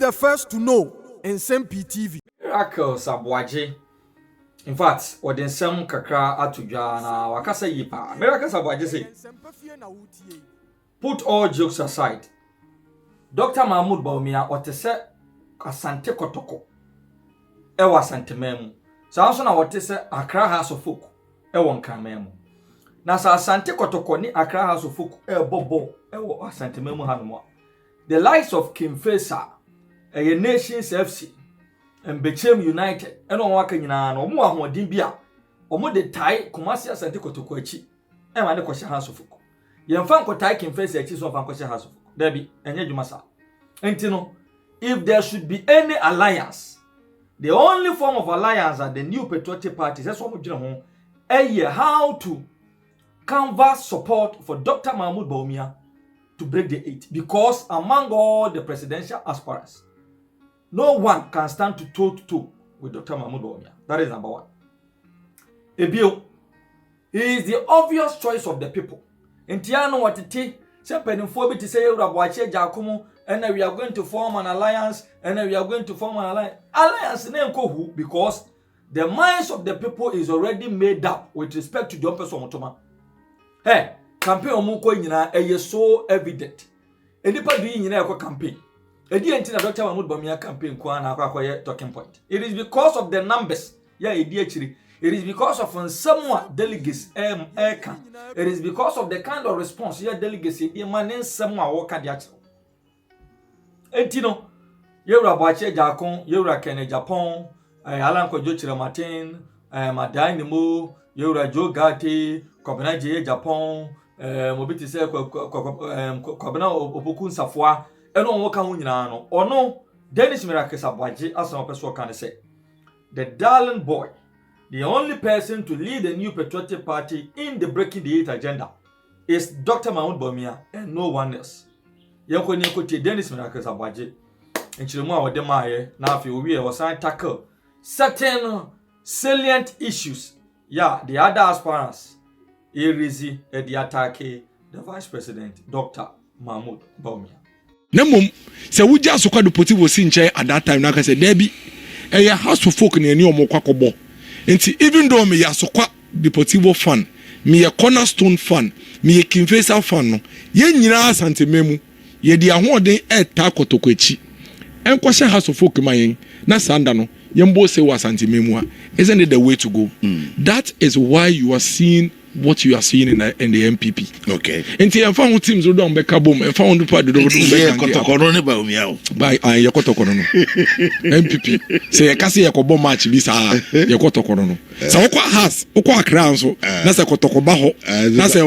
the first to know Nsem-Pii TV. Miracles Aboagye. In fact, what the Nsem kakra atudwa na wakasa yipa. Miracles Aboagye say, put all jokes aside. Dr Bawumia otese asante kotoko. Ewa asante memu. Sa also na otese Accra House of Folk. Ewa nkan memu. Na sa asante kotoko ni Accra House of Folk bobo. Ewa asante memu hanumwa. The likes of Kim Faisal, a Nations FC, and Bechem United, and on waka nyina no mo ahoden bia omo de tai Kumasi asante kotoko achi e ma de kwahye House of Folk ye mfa nkotai Kim Faisal achi so mfa kwahye House of Folk dabi enye dwuma sa enti no if there should be any alliance, the only form of alliance that the new patriotic parties that's what we do how to canvass support for Dr Bawumia to break the eight, because among all the presidential aspirants, no one can stand to toe with Dr Bawumia. That is number one. Ebio, he is the obvious choice of the people. Entiano watiti, sempenimfobi to say Aboagye Jakumo, and then we are going to form an alliance, Alliance name who, because the minds of the people is already made up with respect to the person Motoma. Hey. Campaign omuko nyina so evident. Enipa bi nyina ekọ campaign. Edi enti na Dr Bawumia campaign kwa na akwa talking point. It is because of the numbers. Edi achiri. It is because of nsem delegates eka. It is because of the kind of response delegates e man nsem wo ka dia chiro. Enti no yewra Aboagye Jakon, yewra Kene Japan, Alan Kojo Chira Martin, Madai Nemo, yewra Joe Gatti, Kobenaje Japan, mobiti se kwabena opoku nsafwa eno won ka ho nyina no ono Dennis Miracles Aboagye asama peso kan say the darling boy, the only person to lead the new patriotic party in the breaking the eight agenda is Dr Bawumia and no one else. Yanko ni ko Dennis Miracles Aboagye enchiremu a wode maaye na afi owi e wasan tackle certain salient issues the other aspirants Erizi edi atake the Vice President Dr Bawumia. Nemom se wuji asokwa do poti wo si nche at that time na ka say debi House of Folk na eni omokwa kobo. Nti even though me yasokwa the Portivo fan, me ye Cornerstone fan, me ye Kim Faisal fan no, ye nyina asante memu, ye di ahoden eta kotoko echi. Enkwahye House of Folk man na sanda no, ye mbo se wa asante memu a. Isn't it the way to go? That is why you are seeing what you are seeing in the MPP. Okay. Enti enfa ho teams do don beka bom, enfa ho do pa do beka kotokoro ne Bawumia. By ye kotokoro no. MPP. Say ye kase ye kobo match bi sa ye kotokoro no. Sa okwa has, okwa Accra nso, na se kotoko ba ho, na se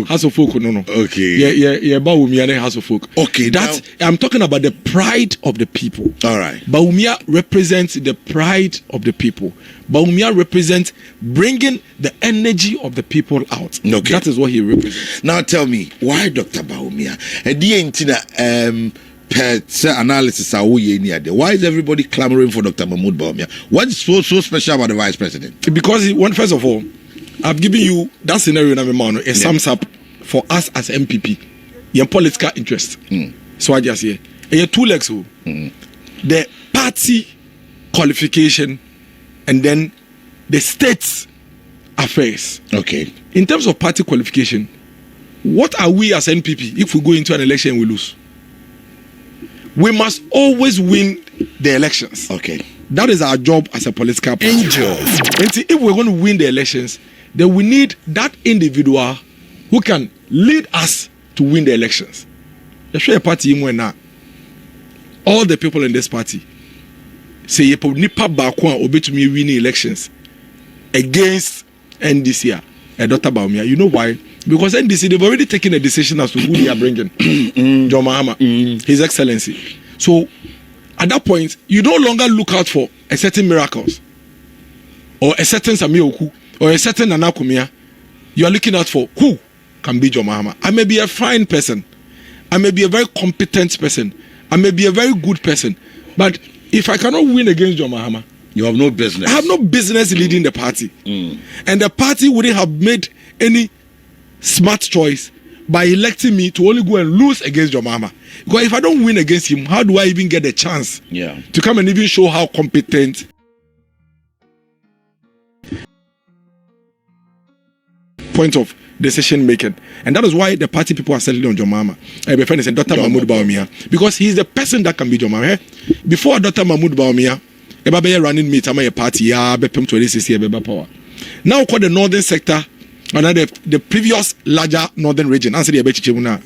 House of Folk no. Okay. Ye Bawumia ne House of Folk. Okay. That I'm talking about the pride of the people. All right. Bawumia represents the pride of the people. Bawumia represents bringing the energy of the people out. Okay. That is what he represents. Now tell me, why Dr Bawumia? Analysis why is everybody clamoring for Dr Bawumia? What is so special about the Vice President? Because first of all, I've given you that scenario in it sums up for us as MPP, your political interest. So I just say, you two legs. The party qualification and then the state's affairs. Okay. In terms of party qualification, what are we as NPP if we go into an election and we lose? We must always win the elections. Okay. That is our job as a political party. Angel. And see, if we're going to win the elections, then we need that individual who can lead us to win the elections. All the people in this party say nipa baako a obetumi win elections against NDC Dr Bawumia. You know why? Because NDC, they've already taken a decision as to who they are bringing. John Mahama, His Excellency. So at that point, you no longer look out for a certain Miracles or a certain Samioku or a certain Anakumia. You are looking out for who can be John Mahama. I may be a fine person. I may be a very competent person. I may be a very good person. But if I cannot win against John Mahama, you have no business. I have no business leading the party. And the party wouldn't have made any smart choice by electing me to only go and lose against John Mahama. Because if I don't win against him, how do I even get the chance to come and even show how competent point of decision making? And that is why the party people are settling on John Mahama. My friend is Dr. Mahmoud Bawumia, because he's the person that can be John Mahama. Before Dr. Mahmoud Bawumia, Eba running mate, I'm a party, Bepem 26 year power. Now called the northern sector, another the previous larger northern region. Answer the Abechi.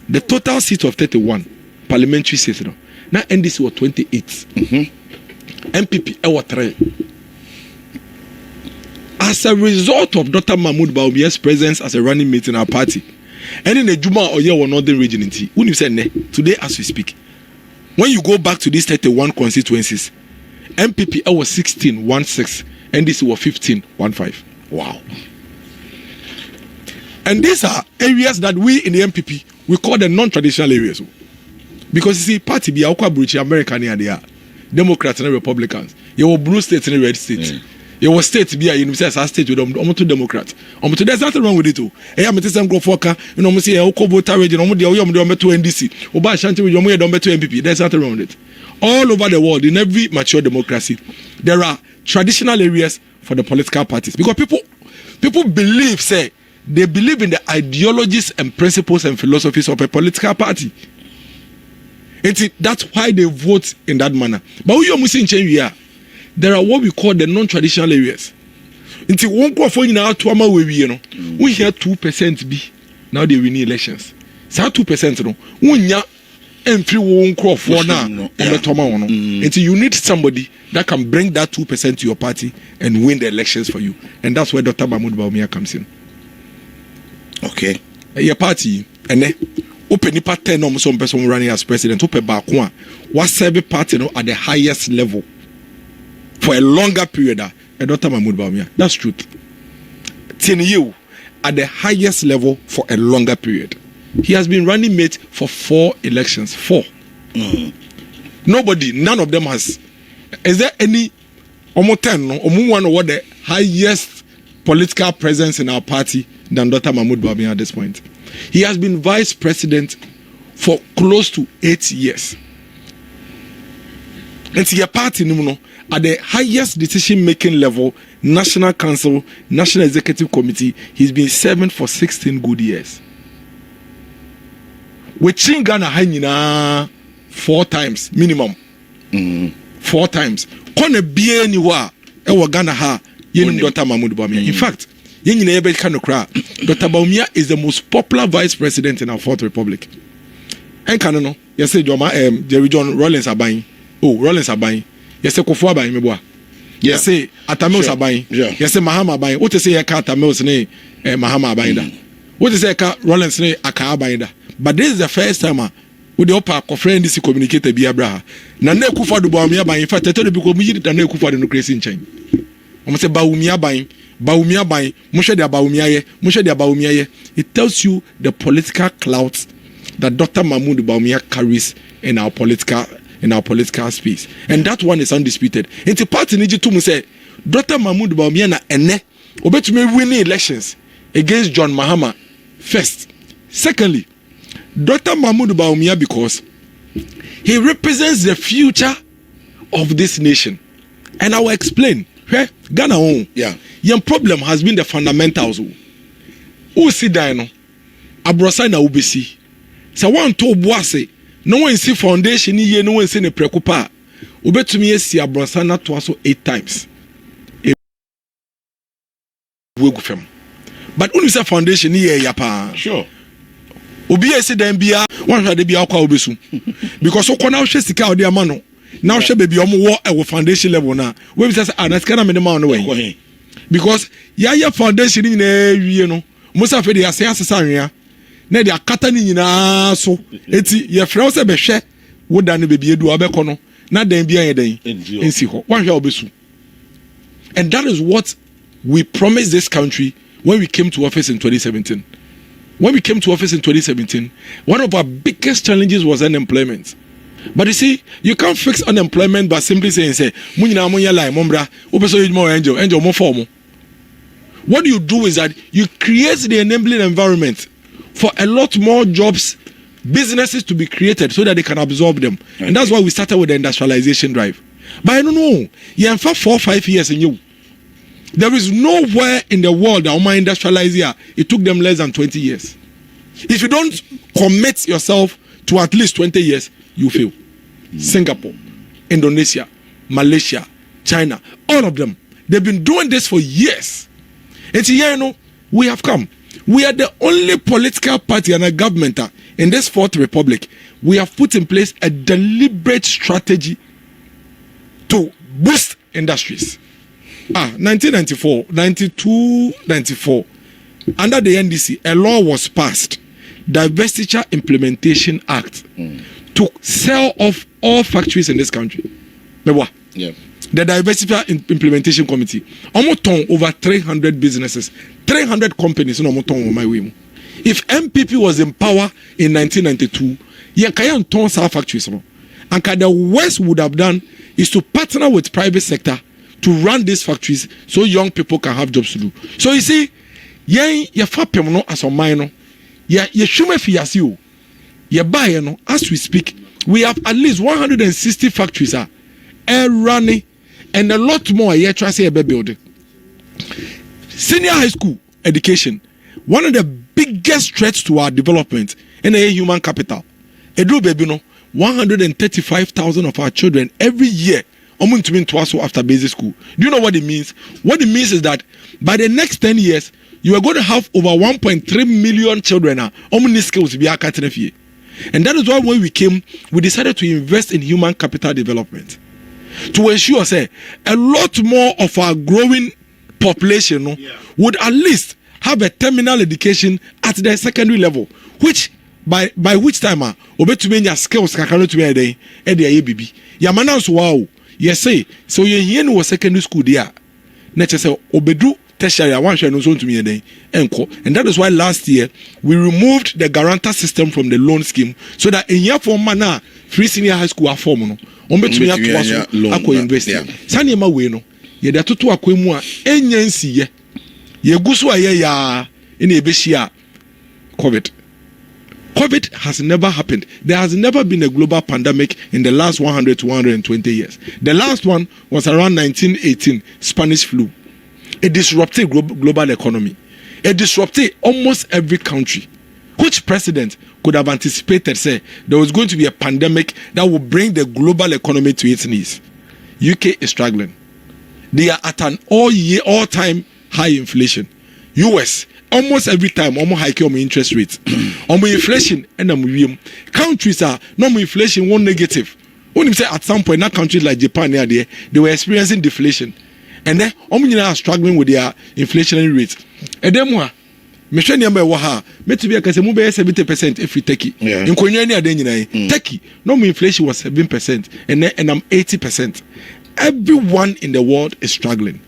The total seat of 31 parliamentary seats. Now NDC was 28. MPP was 3. As a result of Dr. Mahmoud Bawumia's presence as a running mate in our party, and in the Juma or Yewa northern region, when you say today as we speak, when you go back to these 31 constituencies, MPP was 16-16, NDC was 15-15. Wow. And these are areas that we in the MPP, we call the non-traditional areas. Because you see, party be Bruchi, American here, they are Democrats and Republicans. You have blue states and red states. You have states be a university state with them, almost two Democrats. There's nothing wrong with it too. I am a system go for you know, see a voter region, to NDC, Oba Shanti with your to MPP. There's nothing wrong with it. All over the world, in every mature democracy, there are traditional areas for the political parties. Because people believe, they believe in the ideologies and principles and philosophies of a political party. And that's why they vote in that manner. But we are missing change here. There are what we call the non-traditional areas. Until one go for in our trauma we we hear 2% be now they win elections. So 2% no. Unya free one crop for now. Until you need somebody that can bring that 2% to your party and win the elections for you. And that's where Dr. Mahmoud Bawumia comes in. Okay. Your party and then open nipa 10 some person running as president open back one what serve party no at the highest level for a longer period Dr. Mahmoud Bawumia. That's truth. 10 years at the highest level for a longer period. He has been running mate for 4 elections. 4. None of them has. Is there any almost 10 one what the highest political presence in our party than Dr. Mahmoud Bawumia at this point? He has been vice president for close to 8 years. It's your party at the highest decision-making level, National Council, National Executive Committee, he's been serving for 16 good years. With Ghana 4 times minimum. 4 times. Kone bien niwa ewa Ghana ha yeni Dr. Mahmoud Bawumia. In fact, Dr. Bawumia is the most popular vice president in our 4th Republic. And Canano, you say Jerry John Rollins Abain. Oh, Rollins Abain. You say Kofu Abain meboa. You say Atamils Abain. You say Mahama Abain. What you say Eka Atamils ne Mahama Abain da. What you say Eka Rollins ne Aka Abain da. But this is the first time with the upper friend this communicated via Braha. Nane Kufa do Bawumia Abain. In fact, I told you because we did Nane Kufa no crazy in chain. I'm say Bawumia Abain. Bawumia Bain, Musha de Bawumia ye. It tells you the political clout that Dr. Mahmoud Bawumia carries in our political space. And that one is undisputed. It's a party need to say Dr. Mahmoud Bawumia na ene obetumi winning elections against John Mahama first. Secondly, Dr. Mahmoud Bawumia because he represents the future of this nation. And I will explain. Ghana your problem has been the fundamentals. Who see dino abrosa na ubesi. So one to boase no one see foundation ye no one see ne preocupa. Ubetumi esi abrosa na to so 8 times. But when you say foundation ye ya pa. Sure. Obi esi dan bia one hwade bia akwa obesu. Because so kona hwe sika odi amano. Now she baby omo foundation level na. We say na sika na me ma no way. Because ya foundation ni na wie no. Musa fe de asesa anwea. Na de akata ni nyina so. Eti ye frɛ se behwɛ woda no baby edu abɛkɔ no. Na dan bia ye dan. Ensi ho. Wan hwɛ obesu. And that is what we promised this country when we came to office in 2017. When we came to office in 2017, one of our biggest challenges was unemployment. But you see, you can't fix unemployment by simply saying, what do you do is that you create the enabling environment for a lot more jobs, businesses to be created so that they can absorb them. Okay. And that's why we started with the industrialization drive. But I don't know, yeah, for 4 or 5 years in you. There is nowhere in the world that Oma industrialize here. It took them less than 20 years. If you don't commit yourself to at least 20 years, you fail. Singapore, Indonesia, Malaysia, China, all of them. They've been doing this for years. And here, you know, we have come. We are the only political party and a government in this Fourth Republic. We have put in place a deliberate strategy to boost industries. 1994, 92, 94, under the NDC, a law was passed, Divestiture Implementation Act, to sell off all factories in this country. Yeah. The Divestiture Implementation Committee, almost over 300 businesses, 300 companies. If MPP was in power in 1992, you can't turn our factories. And the West would have done is to partner with private sector to run these factories so young people can have jobs to do. So you see, as a minor, as we speak, we have at least 160 factories running, and a lot more building. Senior high school education, one of the biggest threats to our development in a human capital. 135,000 of our children every year after basic school. Do you know what it means? What it means is that by the next 10 years, you are going to have over 1.3 million children. And that is why when we came, we decided to invest in human capital development to ensure, say, a lot more of our growing population would at least have a terminal education at the secondary level, which by which time obetumenya skills kakano to me baby yamana so wow yes say so ye no secondary school there na che say obedu tertiary one share no so to me enko. And that is why last year we removed the guarantor system from the loan scheme so that in year for mana free senior high school form no obetumenya to aso akọ university sanema we no ye da toto akwemu a enyansi ye guso aye ya ina ebehia COVID has never happened. There has never been a global pandemic in the last 100 to 120 years. The last one was around 1918, Spanish flu. It disrupted global economy. It disrupted almost every country. Which president could have anticipated, say, there was going to be a pandemic that would bring the global economy to its knees? UK is struggling. They are at an all-time high inflation. US, almost every time, almost hike on interest rates. On inflation, and countries are normal inflation, one negative. When you say at some point, not countries like Japan, they were experiencing deflation. And then, are struggling with their inflationary rates. And then, Turkey, if we take it. In Turkey, normal inflation was 7%, and 80%. Everyone in the world is struggling.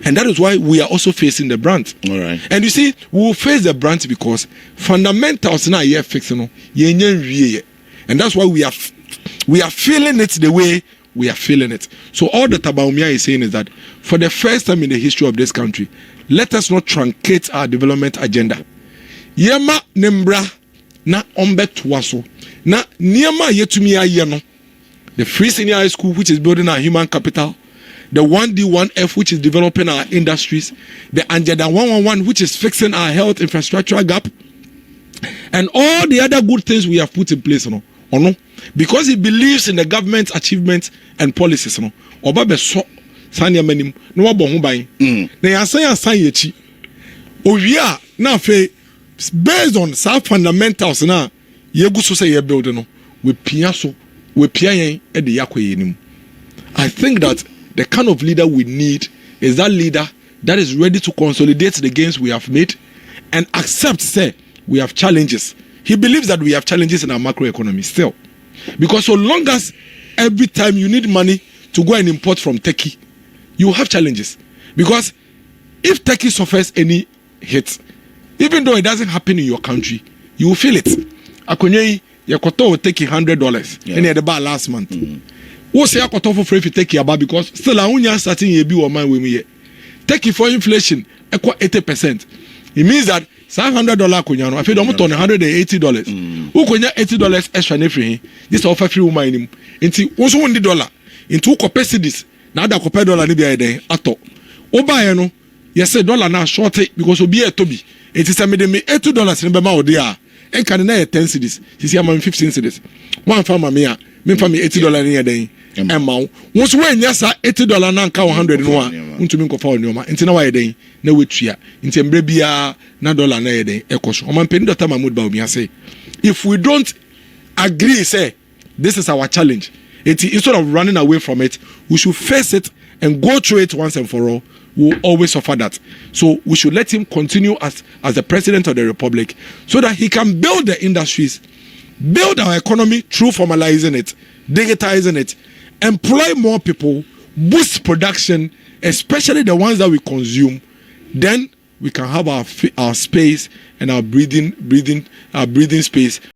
And that is why we are also facing the brunt. All right. And you see, we will face the brunt because fundamentals now are fixing. And that's why we are feeling it the way we are feeling it. So all that Bawumia is saying is that for the first time in the history of this country, let us not truncate our development agenda. Yema nembra na ombe tuwaso. Na niema yetumia yeno. The free senior high school, which is building our human capital. The 1D1F, which is developing our industries, the Anjada 111, which is fixing our health infrastructure gap, and all the other good things we have put in place, because he believes in the government's achievements and policies, Obabe so sanya menim no wabo ho ban na yasan yechi owia na fe based on some fundamentals na yegu so say ye build no we pia yen e de yakoyenim. I think that the kind of leader we need is that leader that is ready to consolidate the gains we have made and accept, say, we have challenges. He believes that we have challenges in our macroeconomy still. Because so long as every time you need money to go and import from Turkey, you have challenges. Because if Turkey suffers any hit, even though it doesn't happen in your country, you will feel it. Akonye, Yakoto will take $100 in the bar last month. Who say Yakoto for free if you take your bar because still I only starting a be or man with me. Turkey for inflation, equal 80%. It means that Sa $100 konya no. Afi do mo ton $180. Who konya $80 extra na free. This offer free woman nim. Enti wo so wondi dollar. Enti wo kopɛ cedis. Na ada kopɛ dollar ni bia den ato. Wo ba ye no. Yes say dollar na short because obi e tobi. Enti say me de me $80 ni be ma wo de a. Enka na 10 cedis. Sisi am 15 cedis. One farmer me a. Me fa me $80 ni den. Emma wo so wen yasa $80 na nka 100 no a. Untumi nkofa wo nyoma. Enti na wa ye den na wetua. Enti embre bia na dollar na ye den ekoso. O man peni Dr Bawumia say if we don't agree say this is our challenge, instead of running away from it, we should face it and go through it once and for all. We will always suffer that. So we should let him continue as the president of the republic so that he can build the industries, build our economy through formalizing it, digitizing it, employ more people, boost production, especially the ones that we consume. Then we can have our space and our breathing space